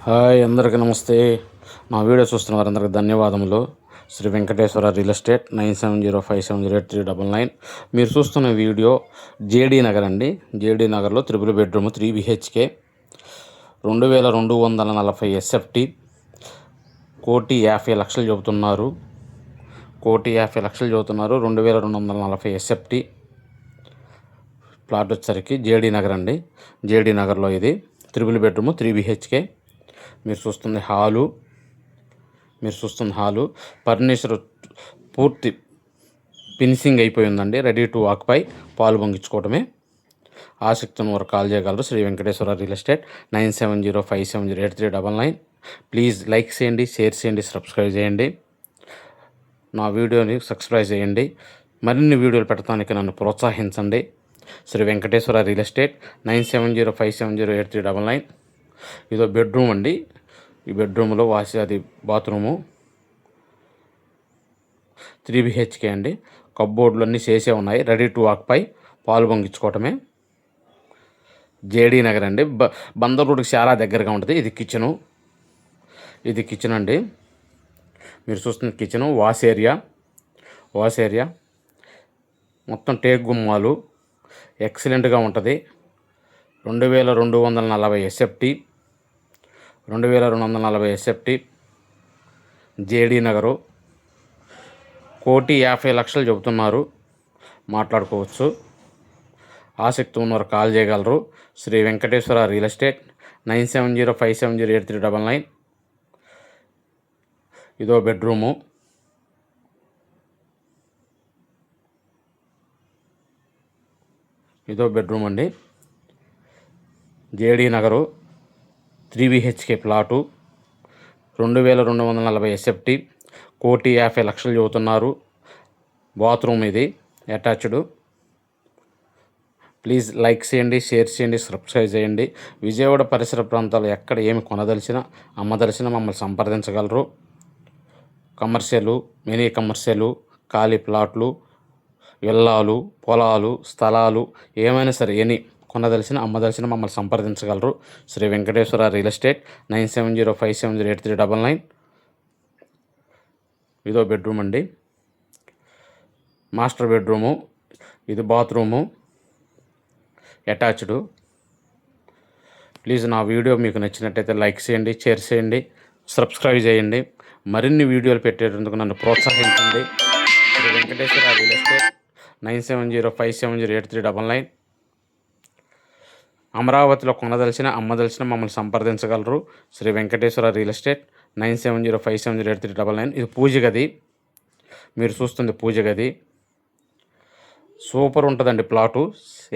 Hi అందరికీ నమస్తే. నా వీడియో చూస్తున్న వారందరికీ ధన్యవాదములు. Shri Venkateswara real estate 9705708399. మీరు చూస్తున్న వీడియో జేడీ నగర్ అండి. జేడీ నగర్లో 3 బెడ్రూమ్ 3 BHK 2240 SFT 1,50,00,000 చెబుతున్నారు. 1,50,00,000 చెబుతున్నారు. 2240 SFT ప్లాట్ వచ్చేసరికి జేడీ నగర్ అండి. జేడీ నగర్లో ఇది 3 బెడ్రూమ్ 3 BHK. మీరు చూస్తుంది హాలు. ఫర్నిచర్ పూర్తి ఫినిషింగ్ అయిపోయిందండి. Ready to occupy. పాలు పొంగించుకోవటమే. ఆసక్తి ఉన్న వారు కాల్ చేయగలరు. Shri Venkateswara real estate 9705708399. Please like చేయండి, షేర్ చేయండి, సబ్స్క్రైబ్ చేయండి. నా వీడియోని సబ్స్క్రైబ్ చేయండి. మరిన్ని వీడియోలు పెట్టడానికి నన్ను ప్రోత్సహించండి. Shri Venkateswara real estate 9705708399. ఇదో బెడ్రూమ్ అండి. ఈ బెడ్రూమ్లో అది బాత్రూము 3 BHK అండి. కబ్బోర్డులు అన్నీ చేసే ఉన్నాయి. Ready to occupy. పాలు పొంగించుకోవటమే. జేడీ నగర్ అండి. బందర్ రోడ్కి చాలా దగ్గరగా ఉంటుంది. ఇది కిచెన్ అండి. మీరు చూస్తున్న కిచెను. వాష్ ఏరియా మొత్తం టేక్ గుమ్మాలు ఎక్సలెంట్గా ఉంటుంది. 2240 SFT జేడీ నగరు. 1,50,00,000 చెబుతున్నారు. మాట్లాడుకోవచ్చు. ఆసక్తి ఉన్నవారు కాల్ చేయగలరు. Shri Venkateswara real estate 9705708399. ఇదో బెడ్రూము. అండి. JD Nagar 3 BHK flat 2240 SFT 1,50,00,000 చెబుతున్నారు. బాత్రూమ్ ఇది అటాచ్డ్. ప్లీజ్ లైక్ చేయండి, షేర్ చేయండి, సబ్స్క్రైబ్ చేయండి. విజయవాడ పరిసర ప్రాంతాలు ఎక్కడ ఏమి కొనదలిచినా అమ్మదలిచినా మమ్మల్ని సంప్రదించగలరు. కమర్షియలు, మినీ కమర్షియలు, ఖాళీ ప్లాట్లు, విల్లాలు, పొలాలు, స్థలాలు ఏమైనా సరే కొనదలిసిన అమ్మదలిసిన మమ్మల్ని సంప్రదించగలరు. Sri Venkateswara real estate 9705708399. ఇదో బెడ్రూమ్ అండి. Master bedroom. ఇది బాత్రూము అటాచ్డ్. ప్లీజ్ నా వీడియో మీకు నచ్చినట్టయితే లైక్ చేయండి, షేర్ చేయండి, సబ్స్క్రైబ్ చేయండి. మరిన్ని వీడియోలు పెట్టేందుకు నన్ను ప్రోత్సహించండి. Shri Venkateswara real estate 9705708399. అమరావతిలో కొనదలిచిన అమ్మదలిచిన మమ్మల్ని సంప్రదించగలరు. Sri Venkateswara real estate 9705708399. ఇది పూజ గది. మీరు చూస్తుంది పూజ గది. సూపర్ ఉంటుందండి flat.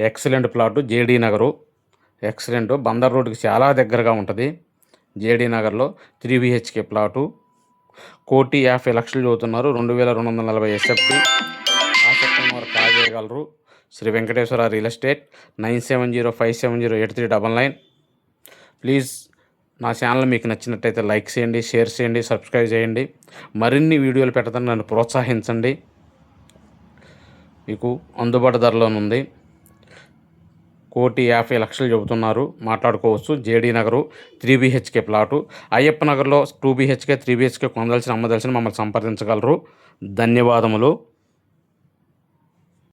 Excellent flat. JD Nagar excellent. Bandar రోడ్డుకి చాలా దగ్గరగా ఉంటుంది. జేడీ నగర్లో 3 BHK ప్లాటు 1,50,00,000 చదువుతున్నారు. 2240 SFT. ఆసక్తి వారు కాల్ చేయగలరు. Shri Venkateswara real estate 9705708399. Please నా ఛానల్ మీకు నచ్చినట్టయితే లైక్ చేయండి, షేర్ చేయండి, సబ్స్క్రైబ్ చేయండి. మరిన్ని వీడియోలు పెట్టడానికి నన్ను ప్రోత్సహించండి. మీకు అందుబాటు ధరలోనుంది. 1,50,00,000 చెబుతున్నారు. మాట్లాడుకోవచ్చు. JD Nagar 3 BHK flat. Ayyappa నగర్లో 2 BHK 3 BHK కొనదలిసిన అమ్మదలిసిన మమ్మల్ని సంప్రదించగలరు. ధన్యవాదములు.